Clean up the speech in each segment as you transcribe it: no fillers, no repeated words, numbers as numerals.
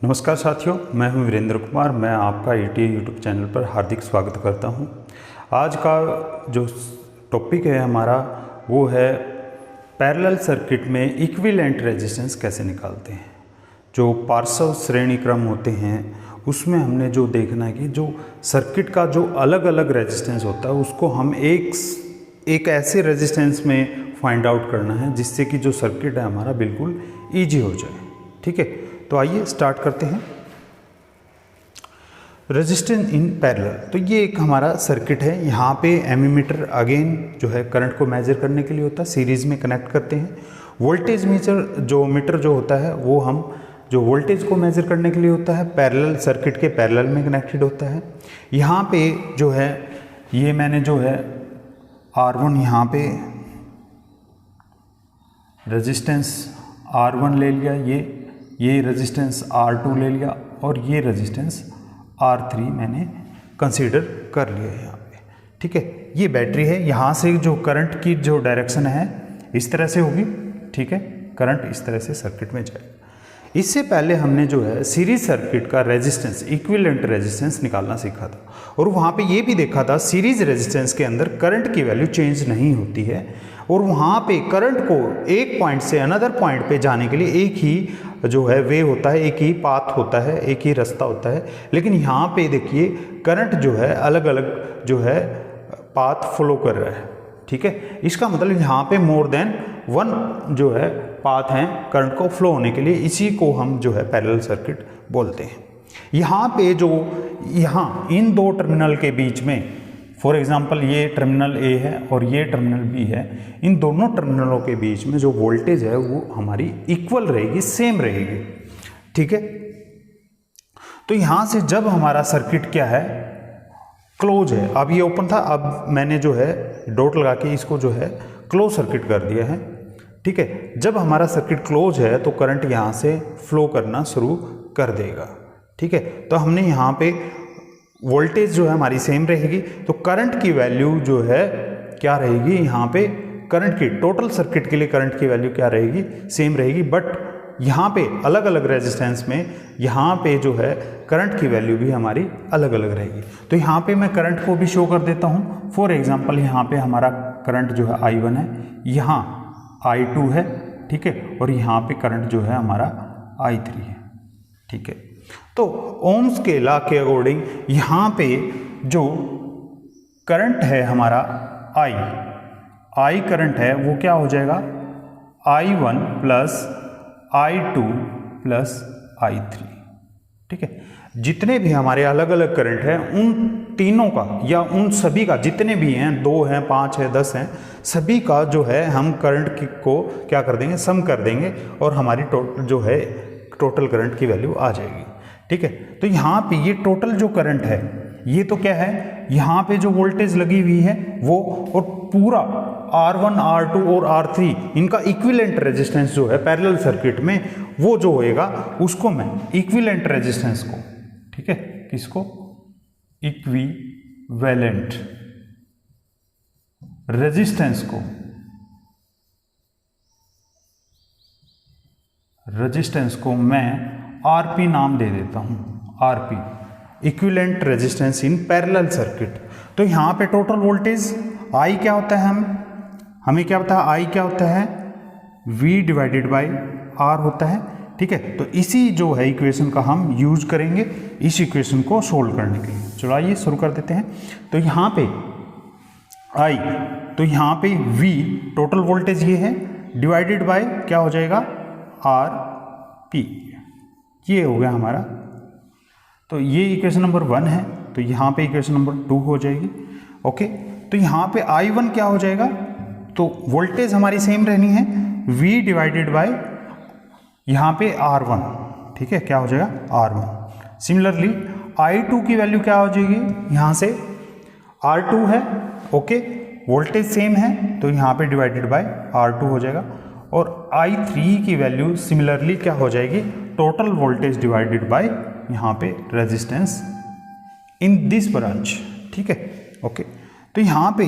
नमस्कार साथियों, मैं हूं वीरेंद्र कुमार। मैं आपका ईटी यूट्यूब चैनल पर हार्दिक स्वागत करता हूं। आज का जो टॉपिक है हमारा वो है पैरेलल सर्किट में इक्विवेलेंट रेजिस्टेंस कैसे निकालते हैं। जो पार्श्व श्रेणी क्रम होते हैं उसमें हमने जो देखना है कि जो सर्किट का जो अलग अलग रेजिस्टेंस होता है उसको हम एक ऐसे रेजिस्टेंस में फाइंड आउट करना है जिससे कि जो सर्किट है हमारा बिल्कुल ईजी हो जाए। ठीक है, तो आइए स्टार्ट करते हैं। रेजिस्टेंस इन पैरेलल, तो ये एक हमारा सर्किट है। यहाँ पे एमीमीटर अगेन जो है करंट को मेजर करने के लिए होता है, सीरीज में कनेक्ट करते हैं। वोल्टेज मीटर जो होता है वो हम जो वोल्टेज को मेजर करने के लिए होता है, पैरेलल सर्किट के पैरेलल में कनेक्टेड होता है। यहाँ पे जो है ये मैंने जो है R1 यहाँ पे रेजिस्टेंस R1 ले लिया, ये रेजिस्टेंस R2 ले लिया और ये रेजिस्टेंस R3 मैंने कंसीडर कर लिया है यहाँ पे। ठीक है, ये बैटरी है। यहाँ से जो करंट की जो डायरेक्शन है इस तरह से होगी। ठीक है, करंट इस तरह से सर्किट में जाएगा। इससे पहले हमने जो है सीरीज सर्किट का रेजिस्टेंस, इक्विवेलेंट रेजिस्टेंस निकालना सीखा था और वहाँ पे ये भी देखा था सीरीज रेजिस्टेंस के अंदर करंट की वैल्यू चेंज नहीं होती है और वहाँ पे करंट को एक पॉइंट से अनदर पॉइंट पे जाने के लिए एक ही जो है वे होता है, एक ही पाथ होता है, एक ही रास्ता होता है। लेकिन यहाँ पे देखिए करंट जो है अलग अलग जो है पाथ फॉलो कर रहा है। ठीक है, इसका मतलब यहाँ पे मोर देन वन जो है पाथ हैं करंट को फ्लो होने के लिए। इसी को हम जो है पैरेलल सर्किट बोलते हैं। यहाँ पे जो इन दो टर्मिनल के बीच में, फॉर एग्जांपल ये टर्मिनल ए है और ये टर्मिनल बी है, इन दोनों टर्मिनलों के बीच में जो वोल्टेज है वो हमारी इक्वल रहेगी, सेम रहेगी। ठीक है, तो यहाँ से जब हमारा सर्किट क्या है, क्लोज है। अब ये ओपन था, अब मैंने जो है डॉट लगा के इसको जो है क्लोज सर्किट कर दिया है। ठीक है, जब हमारा सर्किट क्लोज है तो करंट यहाँ से फ्लो करना शुरू कर देगा। ठीक है, तो हमने यहाँ पे वोल्टेज जो है हमारी सेम रहेगी, तो करंट की वैल्यू जो है क्या रहेगी, यहाँ पे करंट की टोटल सर्किट के लिए करंट की वैल्यू क्या रहेगी, सेम रहेगी। बट यहाँ पे अलग अलग रेजिस्टेंस में यहाँ पे जो है करंट की वैल्यू भी हमारी अलग अलग रहेगी। तो यहाँ पे मैं करंट को भी शो कर देता हूँ। फॉर एग्जांपल यहाँ पे हमारा करंट जो है I1 है, यहाँ I2 है। ठीक है, और यहाँ पे करंट जो है हमारा I3 है। ठीक है, तो ओम्स के लॉ के अकॉर्डिंग यहाँ पे जो करंट है हमारा I करंट है वो क्या हो जाएगा, I1 plus I2 plus I3। ठीक है, जितने भी हमारे अलग अलग करंट हैं उन तीनों का या उन सभी का, जितने भी हैं, 2 हैं, 5 है, 10 हैं, सभी का जो है हम करंट को क्या कर देंगे, सम कर देंगे और हमारी जो है टोटल करंट की वैल्यू आ जाएगी। ठीक है, तो यहाँ पे ये टोटल जो करंट है ये तो क्या है, यहाँ पे जो वोल्टेज लगी हुई है वो, और पूरा R1, R2 और R3 इनका इक्विवेलेंट रेजिस्टेंस जो है पैरेलल सर्किट में वो जो होएगा उसको मैं इक्विवेलेंट रेजिस्टेंस को, ठीक है, किसको, इक्विवेलेंट रेजिस्टेंस को मैं RP नाम दे देता हूं, RP equivalent resistance in parallel circuit. तो यहाँ पे टोटल वोल्टेज I क्या होता है, हमें क्या पता है, I क्या होता है, V डिवाइडेड बाई R होता है। ठीक है, तो इसी जो है इक्वेशन का हम यूज करेंगे इस इक्वेशन को सोल्व करने के लिए। चलो आइए शुरू कर देते हैं। तो यहाँ पे I, तो यहाँ पे V टोटल वोल्टेज ये है, डिवाइडेड बाय क्या हो जाएगा, RP, ये हो गया हमारा। तो ये इक्वेशन नंबर 1 है, तो यहाँ पे इक्वेशन नंबर 2 हो जाएगी। ओके, तो यहाँ पे I1 क्या हो जाएगा, तो वोल्टेज हमारी सेम रहनी है, V डिवाइडेड बाय यहाँ पे R1। ठीक है, क्या हो जाएगा, R1। सिमिलरली I2 की वैल्यू क्या हो जाएगी, यहाँ से R2 है, ओके, वोल्टेज सेम है तो यहाँ पे डिवाइडेड बाय R2 हो जाएगा। और I3 की वैल्यू सिमिलरली क्या हो जाएगी, टोटल वोल्टेज डिवाइडेड बाय यहाँ पे रेजिस्टेंस इन दिस ब्रांच। ठीक है, ओके, तो यहाँ पे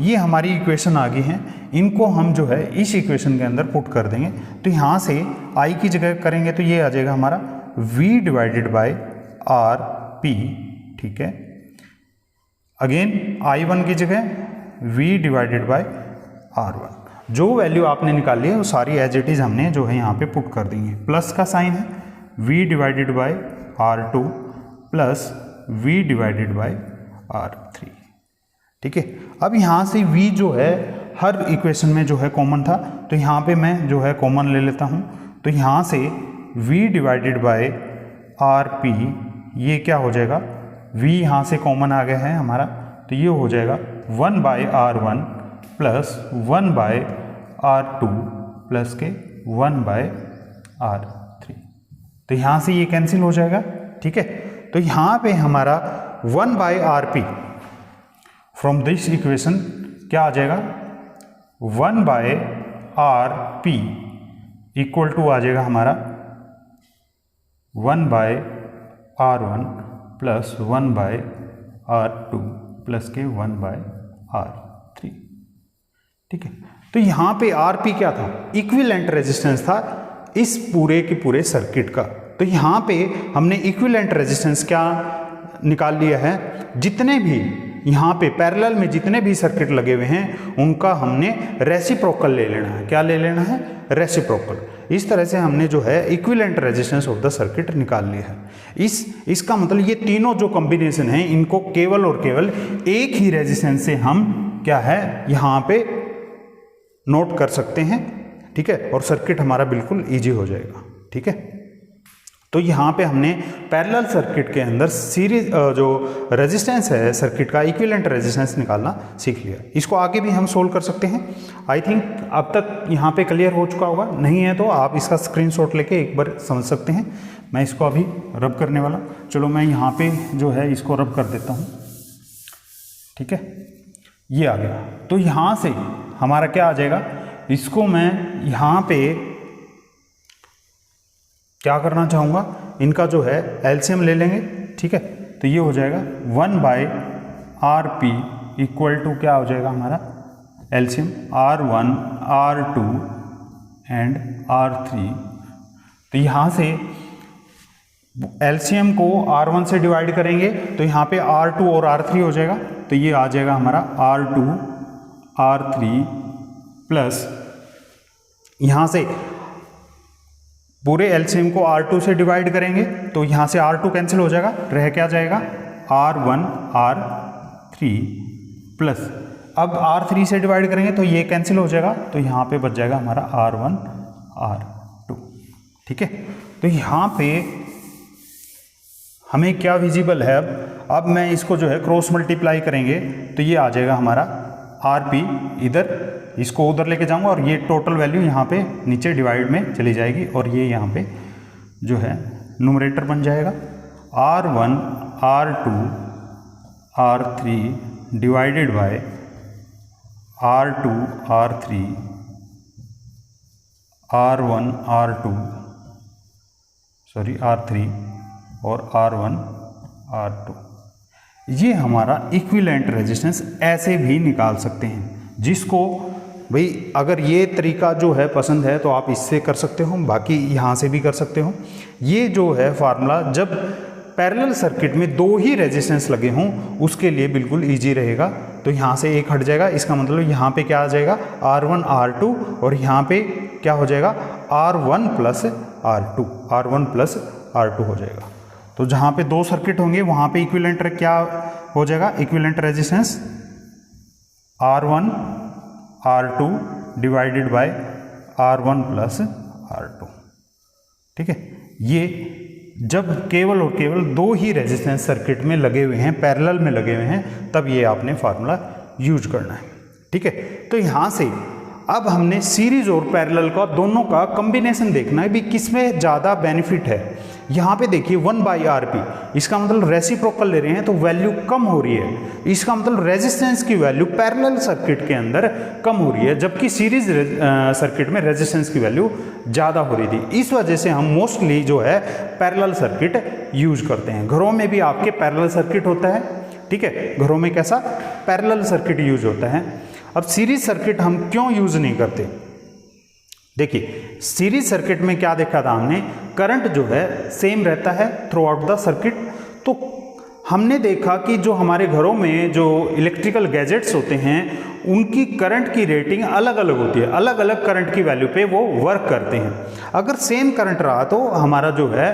ये हमारी इक्वेशन आ गई हैं, इनको हम जो है इस इक्वेशन के अंदर पुट कर देंगे। तो यहाँ से I की जगह करेंगे तो ये आ जाएगा हमारा V divided by R P, ठीक है। अगेन I1 की जगह V डिवाइडेड बाय R1। जो वैल्यू आपने निकाली है वो सारी एज इट इज हमने जो है यहाँ पे पुट कर दी है। प्लस का साइन है, V divided by R2 plus V divided by R3, ठीक है। अब यहाँ से V जो है हर इक्वेशन में जो है कॉमन था, तो यहाँ पे मैं जो है कॉमन ले लेता हूँ। तो यहाँ से V divided by R P, ये क्या हो जाएगा, V यहाँ से कॉमन आ गया है हमारा, तो ये हो जाएगा 1 bye R1 plus 1 bye R2 plus के 1 बाय R3। तो यहाँ से ये कैंसिल हो जाएगा, ठीक है। तो यहाँ पे हमारा 1 by are P from this equation क्या आ जाएगा, 1 by R P equal to आ जाएगा हमारा 1 bye R1 plus 1 bye R2 plus के 1 बाय R3, ठीक है। तो यहाँ पे RP क्या था, इक्विवेलेंट रेजिस्टेंस था इस पूरे के पूरे सर्किट का। तो यहाँ पे हमने इक्विवेलेंट रेजिस्टेंस क्या निकाल लिया है, जितने भी यहाँ पे पैरेलल में जितने भी सर्किट लगे हुए हैं उनका हमने रेसिप्रोकल ले लेना है। क्या ले लेना है, रेसिप्रोकल। इस तरह से हमने जो है equivalent resistance of the circuit निकाल लिया है। इसका मतलब ये तीनों जो कॉम्बिनेशन है इनको केवल और केवल एक ही रेजिस्टेंस से हम क्या है यहाँ पे नोट कर सकते हैं, ठीक है। और सर्किट हमारा बिल्कुल ईजी हो जाएगा, ठीक है। तो यहाँ पे हमने पैरेलल सर्किट के अंदर सीरीज जो रेजिस्टेंस है सर्किट का इक्विवेलेंट रेजिस्टेंस निकालना सीख लिया। इसको आगे भी हम सोल्व कर सकते हैं। आई थिंक अब तक यहाँ पे क्लियर हो चुका होगा, नहीं है तो आप इसका स्क्रीनशॉट लेके एक बार समझ सकते हैं। मैं इसको अभी रब करने वाला, चलो मैं यहाँ पे जो है इसको रब कर देता हूँ, ठीक है। ये आ गया। तो यहाँ से हमारा क्या आ जाएगा, इसको मैं यहाँ पे क्या करना चाहूँगा, इनका जो है एलसीएम ले लेंगे, ठीक है। तो ये हो जाएगा 1 by R P equal to क्या हो जाएगा हमारा LCM R1 R2 and R3। तो यहाँ से एलसीएम को R1 से डिवाइड करेंगे तो यहाँ पे R2 और R3 हो जाएगा। तो ये आ जाएगा हमारा R2 R3 प्लस यहाँ से पूरे एलसीएम को R2 से डिवाइड करेंगे तो यहाँ से R2 कैंसिल हो जाएगा, रह क्या जाएगा R1 R3 प्लस अब R3 से डिवाइड करेंगे तो ये कैंसिल हो जाएगा, तो यहाँ पे बच जाएगा हमारा R1 R2, ठीक है। तो यहाँ पे हमें क्या विजिबल है, अब मैं इसको जो है क्रॉस मल्टीप्लाई करेंगे तो ये आ जाएगा हमारा RP, इधर इसको उधर लेके जाऊंगा और ये टोटल वैल्यू यहाँ पे नीचे डिवाइड में चली जाएगी और ये यहाँ पे जो है न्यूमरेटर बन जाएगा R1 R2 R3 divided by R2 R3 R1 R2 sorry R3 और R1 R2। ये हमारा इक्विवेलेंट रेजिस्टेंस ऐसे भी निकाल सकते हैं, जिसको भाई अगर ये तरीका जो है पसंद है तो आप इससे कर सकते हो, बाकी यहाँ से भी कर सकते हो। ये जो है फार्मूला जब पैरेलल सर्किट में दो ही रेजिस्टेंस लगे हों उसके लिए बिल्कुल इजी रहेगा। तो यहाँ से एक हट जाएगा, इसका मतलब यहाँ पे क्या आ जाएगा R1 R2 और यहाँ पे क्या हो जाएगा R1 plus R2, R1 plus R2 हो जाएगा। तो जहाँ पे दो सर्किट होंगे वहाँ पे इक्विवेलेंट क्या हो जाएगा, equivalent resistance R1 R2 divided by R1 plus R2, ठीक है। ये जब केवल और केवल दो ही रेजिस्टेंस सर्किट में लगे हुए हैं, पैरेलल में लगे हुए हैं, तब ये आपने फार्मूला यूज करना है, ठीक है। तो यहाँ से अब हमने सीरीज और पैरेलल का दोनों का कॉम्बिनेशन देखना है भी किसमें ज़्यादा बेनिफिट है। यहाँ पे देखिए 1 बाई आर पी, इसका मतलब रेसिप्रोकल ले रहे हैं तो वैल्यू कम हो रही है, इसका मतलब रेजिस्टेंस की वैल्यू पैरेलल सर्किट के अंदर कम हो रही है, जबकि सीरीज सर्किट में रेजिस्टेंस की वैल्यू ज़्यादा हो रही थी। इस वजह से हम मोस्टली जो है पैरेलल सर्किट यूज करते हैं। घरों में भी आपके पैरेलल सर्किट होता है, ठीक है, घरों में कैसा पैरेलल सर्किट यूज होता है। अब सीरीज सर्किट हम क्यों यूज नहीं करते, देखिए सीरीज सर्किट में क्या देखा था हमने, करंट जो है सेम रहता है थ्रू आउट द सर्किट। तो हमने देखा कि जो हमारे घरों में जो इलेक्ट्रिकल गैजेट्स होते हैं उनकी करंट की रेटिंग अलग अलग होती है, अलग अलग करंट की वैल्यू पे वो वर्क करते हैं। अगर सेम करंट रहा तो हमारा जो है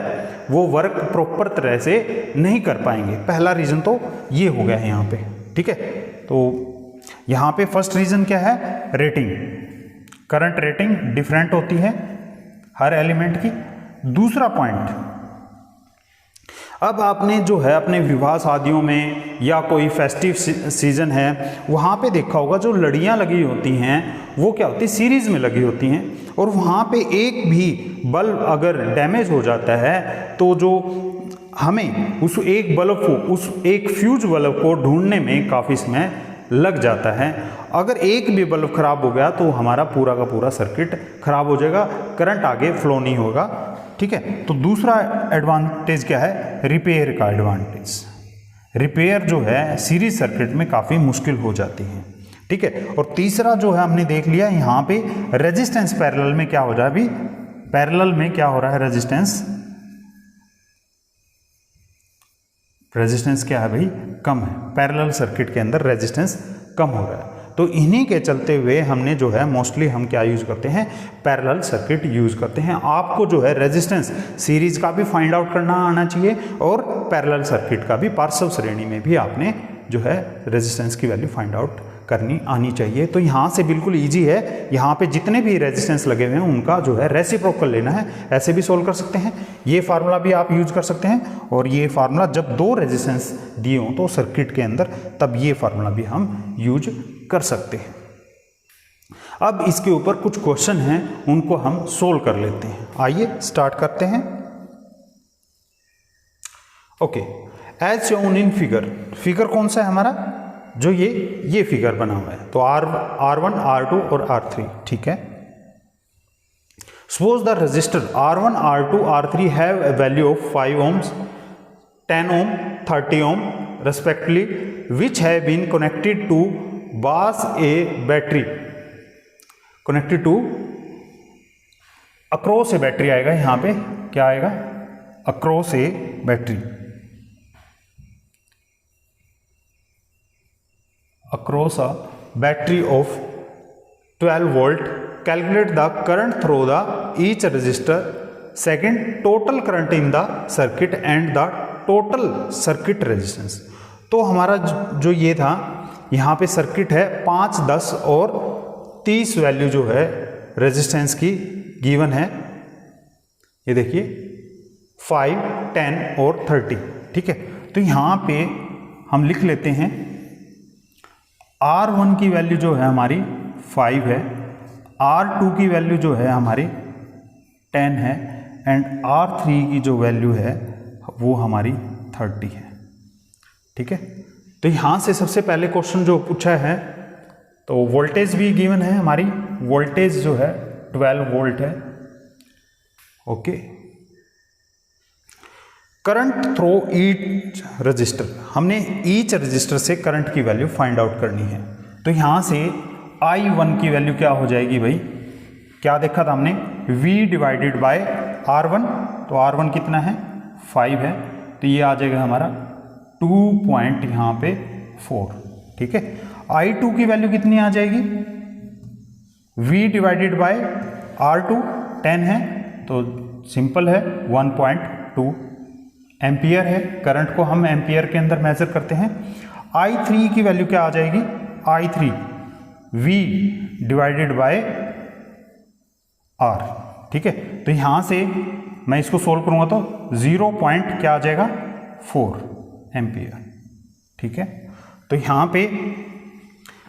वो वर्क प्रॉपर तरह से नहीं कर पाएंगे। पहला रीज़न तो ये हो गया है यहाँ पे, ठीक है। तो यहाँ पे फर्स्ट रीज़न क्या है, रेटिंग, करंट रेटिंग डिफरेंट होती है हर एलिमेंट की। दूसरा पॉइंट, अब आपने जो है अपने विवाह शादियों में या कोई फेस्टिव सीजन है वहाँ पे देखा होगा जो लड़ियाँ लगी होती हैं वो क्या होती है, सीरीज में लगी होती हैं, और वहाँ पे एक भी बल्ब अगर डैमेज हो जाता है तो जो हमें उस एक बल्ब को, उस एक फ्यूज बल्ब को ढूंढने में काफ़ी समय लग जाता है। अगर एक भी बल्ब खराब हो गया तो हमारा पूरा का पूरा सर्किट खराब हो जाएगा, करंट आगे फ्लो नहीं होगा, ठीक है। तो दूसरा एडवांटेज क्या है, रिपेयर का एडवांटेज। रिपेयर जो है सीरीज सर्किट में काफ़ी मुश्किल हो जाती है, ठीक है। और तीसरा जो है हमने देख लिया यहाँ पे रेजिस्टेंस पैरेलल में क्या हो रहा है, अभी पैरेलल में क्या हो रहा है, रेजिस्टेंस क्या है भाई, कम है। पैरेलल सर्किट के अंदर रेजिस्टेंस कम हो रहा है। तो इन्हीं के चलते हुए हमने जो है मोस्टली हम क्या यूज़ करते हैं, पैरेलल सर्किट यूज़ करते हैं। आपको जो है रेजिस्टेंस सीरीज का भी फाइंड आउट करना आना चाहिए और पैरेलल सर्किट का भी, पार्श्व श्रेणी में भी आपने जो है रेजिस्टेंस की वैल्यू फाइंड आउट करनी आनी चाहिए। तो यहाँ से बिल्कुल ईजी है, यहाँ पे जितने भी रेजिस्टेंस लगे हुए हैं उनका जो है रेसिप्रोकल लेना है, ऐसे भी सोल्व कर सकते हैं। ये फार्मूला भी आप यूज कर सकते हैं, और ये फार्मूला जब दो रेजिस्टेंस दिए हों तो सर्किट के अंदर, तब ये फार्मूला भी हम यूज कर सकते हैं। अब इसके ऊपर कुछ क्वेश्चन हैं, उनको हम सोल्व कर लेते हैं। आइए स्टार्ट करते हैं। Okay, as shown in figure, figure कौन सा है हमारा, जो ये फिगर बना हुआ है, तो R1, R2 और R3, ठीक है। Suppose the register R1, R2, R3 have a value of 5 ohms, 10 ohm, 30 ohm respectively, which have been connected to bus a battery, connected to across a battery आएगा, यहाँ पे क्या आएगा, across a battery, across a battery of 12 volt, calculate the current through the each resistor, second total current in the circuit and the total circuit resistance। तो हमारा जो ये था, यहाँ पे सर्किट है 5, 10 और 30 वैल्यू जो है रेजिस्टेंस की गिवन है, ये देखिए 5, 10 और 30, ठीक है। तो यहाँ पे हम लिख लेते हैं R1 की वैल्यू जो है हमारी 5 है, R2 की वैल्यू जो है हमारी 10 है, एंड R3 की जो वैल्यू है वो हमारी 30 है, ठीक है। तो यहाँ से सबसे पहले क्वेश्चन जो पूछा है, तो वोल्टेज भी गिवन है हमारी, वोल्टेज जो है 12 वोल्ट है, okay. Current through each resistor, हमने ईच रजिस्टर से करंट की वैल्यू फाइंड आउट करनी है। तो यहाँ से I1 की वैल्यू क्या हो जाएगी भाई, क्या देखा था हमने, V डिवाइडेड बाय R1, तो R1 कितना है 5 है, तो ये आ जाएगा हमारा 2 यहाँ पे 4, ठीक है। I2 की वैल्यू कितनी आ जाएगी, V डिवाइडेड बाय R2 10 है, तो सिंपल है 1.2 एम्पियर है, करंट को हम एम्पियर के अंदर मेजर करते हैं। I3 की वैल्यू क्या आ जाएगी, I3 V divided by R, ठीक है। तो यहां से मैं इसको सोल्व करूंगा तो 0 क्या आ जाएगा 4 एम्पियर, ठीक है। तो यहां पे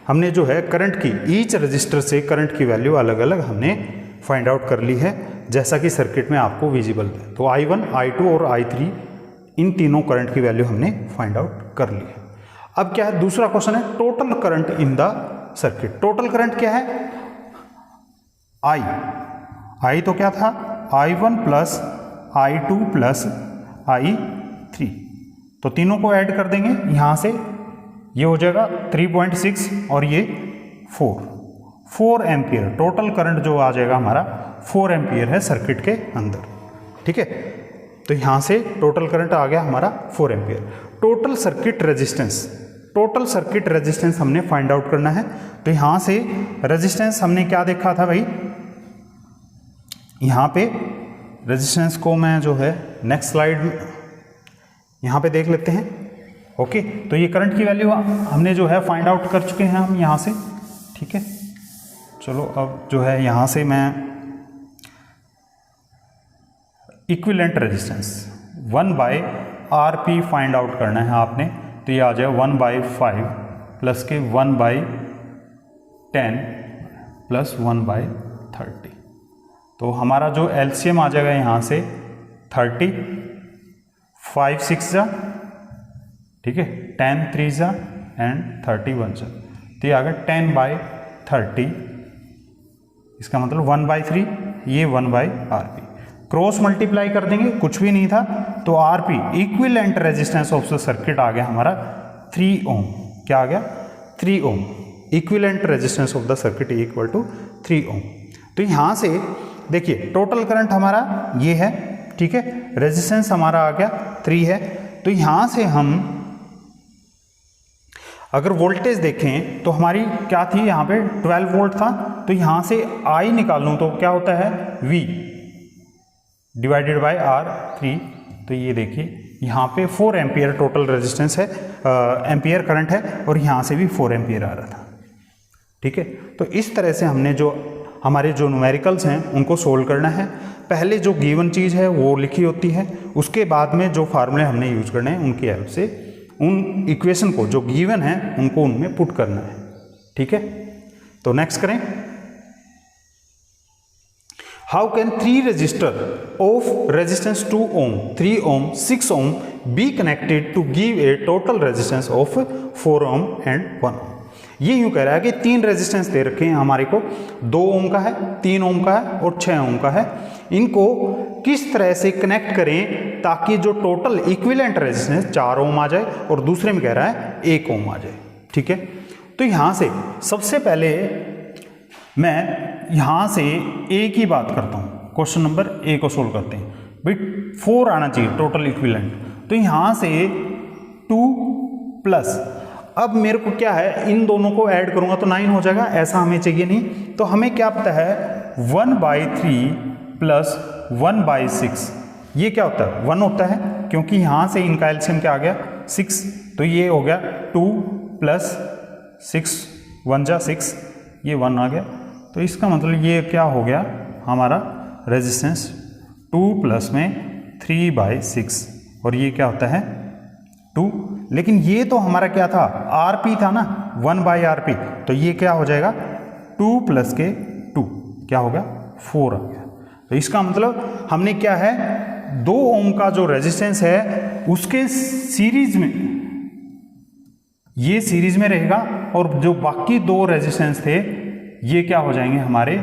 हमने जो है करंट की ईच रजिस्टर से करंट की वैल्यू अलग अलग हमने फाइंड आउट कर ली है, जैसा कि सर्किट में आपको विजिबल है। तो I1, I2 और I3 इन तीनों करंट की वैल्यू हमने फाइंड आउट कर ली है। अब क्या है, दूसरा क्वेश्चन है total current in the circuit. Total current क्या है, I तो क्या था I1 plus I2 plus I3, तो तीनों को ऐड कर देंगे, यहां से ये हो जाएगा 3.6 और ये 4 4 एम्पियर टोटल करंट जो आ जाएगा हमारा 4 एम्पियर है सर्किट के अंदर। ठीक है, तो यहाँ से टोटल करंट आ गया हमारा 4 एम्पियर। टोटल सर्किट रेजिस्टेंस हमने फाइंड आउट करना है। तो यहाँ से रेजिस्टेंस हमने क्या देखा था भाई, यहाँ पे रेजिस्टेंस को मैं जो है नेक्स्ट स्लाइड में यहाँ पे देख लेते हैं। ओके, तो ये करंट की वैल्यू हमने जो है फाइंड आउट कर चुके हैं हम यहाँ से। ठीक है, चलो अब जो है यहाँ से मैं equivalent resistance 1/RP find out करना है आपने। तो ये आ जाए 1/5 प्लस के 1/10 प्लस 1/30। तो हमारा जो एलसीएम आ जाएगा यहाँ से 30, 5 6 जा, ठीक है, 10 3 जा एंड 31 जा। तो ये आ गया 10/30। इसका मतलब 1/3, ये 1/RP। क्रॉस मल्टीप्लाई कर देंगे, कुछ भी नहीं था, तो RP equivalent resistance of the circuit आ गया हमारा 3 ओम। क्या आ गया? 3 ohm. Equivalent resistance of the circuit equal to 3 ohm. तो यहाँ से देखिए टोटल करंट हमारा ये है, ठीक है, रेजिस्टेंस हमारा आ गया 3 है। तो यहाँ से हम अगर वोल्टेज देखें तो हमारी क्या थी, यहाँ पे 12 वोल्ट था। तो यहाँ से I निकालूँ तो क्या होता है, V डिवाइडेड बाय R3। तो ये देखिए यहाँ पे 4 एम्पियर टोटल रेजिस्टेंस है, एम्पियर करंट है, और यहाँ से भी 4 एम्पियर आ रहा था। ठीक है, तो इस तरह से हमने जो हमारे जो न्यूमेरिकल्स हैं उनको सोल्व करना है। पहले जो गिवन चीज़ है वो लिखी होती है, उसके बाद में जो फार्मूले हमने यूज करने हैं उनकी हेल्प से उन इक्वेशन को जो गिवन है उनको उनमें पुट करना है। ठीक है, तो नेक्स्ट करें। How can 3 resistor of resistance 2 ohm, 3 ohm, 6 ohm be connected to give a total resistance of 4 ohm and 1 ohm. ये यूं कह रहा है कि 3 रेजिस्टेंस दे रखे हैं हमारे को, 2 ओम का है, 3 ओम का है और 6 ओम का है। इनको किस तरह से कनेक्ट करें ताकि जो टोटल इक्विवेलेंट रेजिस्टेंस 4 ओम आ जाए, और दूसरे में कह रहा है 1 ओम आ जाए। ठीक है, तो यहाँ से सबसे पहले मैं यहाँ से ए की बात करता हूँ। क्वेश्चन नंबर ए को सोल्व करते हैं भाई। 4 आना चाहिए टोटल इक्विवेलेंट, तो यहाँ से 2 प्लस, अब मेरे को क्या है, इन दोनों को ऐड करूंगा तो 9 हो जाएगा, ऐसा हमें चाहिए नहीं। तो हमें क्या पता है 1/3 प्लस 1/6, ये क्या होता है, 1 होता है, क्योंकि यहाँ से इनका एलसीएम क्या आ गया 6। तो ये हो गया 2 प्लस 6, 1 जा 6, ये 1 आ गया। तो इसका मतलब ये क्या हो गया हमारा रेजिस्टेंस 2 प्लस में 3/6, और ये क्या होता है 2। लेकिन ये तो हमारा क्या था, RP था ना, 1/RP। तो ये क्या हो जाएगा 2 प्लस के 2, क्या हो गया 4 आ गया। तो इसका मतलब हमने क्या है, 2 ओम का जो रेजिस्टेंस है उसके सीरीज में, ये सीरीज में रहेगा, और जो बाकी 2 रेजिस्टेंस थे ये क्या हो जाएंगे हमारे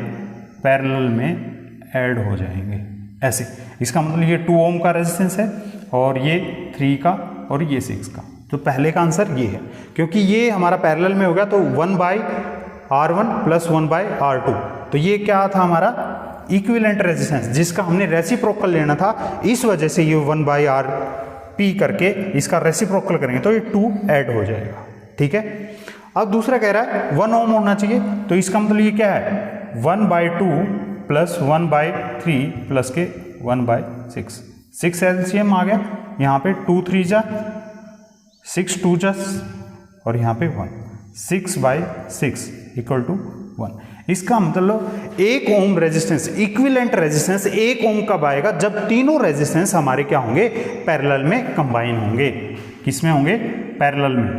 पैरेलल में ऐड हो जाएंगे ऐसे। इसका मतलब ये 2 ओम का रेजिस्टेंस है, और ये 3 का, और ये 6 का। तो पहले का आंसर ये है, क्योंकि ये हमारा पैरेलल में होगा, तो 1/R1 प्लस 1/R2। तो ये क्या था हमारा इक्विवेलेंट रेजिस्टेंस, जिसका हमने रेसिप्रोकल लेना था। इस वजह से ये 1/RP करके इसका रेसिप्रोकल करेंगे तो ये 2 ऐड हो जाएगा। ठीक है, अब दूसरा कह रहा है 1 ओम होना चाहिए। तो इसका मतलब ये क्या है 1/2 प्लस 1/3 प्लस के 1/6, 6 एलसीएम आ गया। यहाँ पे 2 3 जा 6, 2 जा, और यहाँ पे 1, 6/6 इक्वल टू 1। इसका मतलब 1 ओम रेजिस्टेंस, इक्विवेलेंट रेजिस्टेंस 1 ओम कब आएगा, जब तीनों रेजिस्टेंस हमारे क्या होंगे, पैरेलल में कंबाइन होंगे। किस में होंगे, पैरेलल में।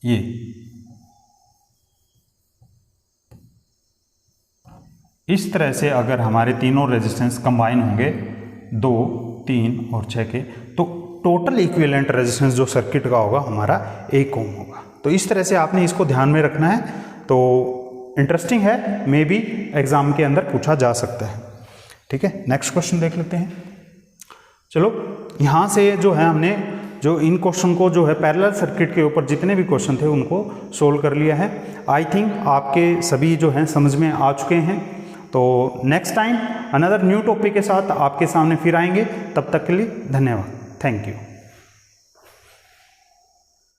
ये इस तरह से अगर हमारे तीनों रेजिस्टेंस कंबाइन होंगे 2, 3 और 6 के, तो टोटल इक्विवेलेंट रेजिस्टेंस जो सर्किट का होगा हमारा 1 ओम होगा। तो इस तरह से आपने इसको ध्यान में रखना है। तो इंटरेस्टिंग है, मे बी एग्जाम के अंदर पूछा जा सकता है। ठीक है, नेक्स्ट क्वेश्चन देख लेते हैं। चलो, यहाँ से जो है हमने जो इन क्वेश्चन को जो है पैरेलल सर्किट के ऊपर जितने भी क्वेश्चन थे उनको सोल्व कर लिया है। आई थिंक आपके सभी जो हैं समझ में आ चुके हैं। तो next time another new topic के साथ आपके सामने फिर आएंगे। तब तक के लिए धन्यवाद। Thank you.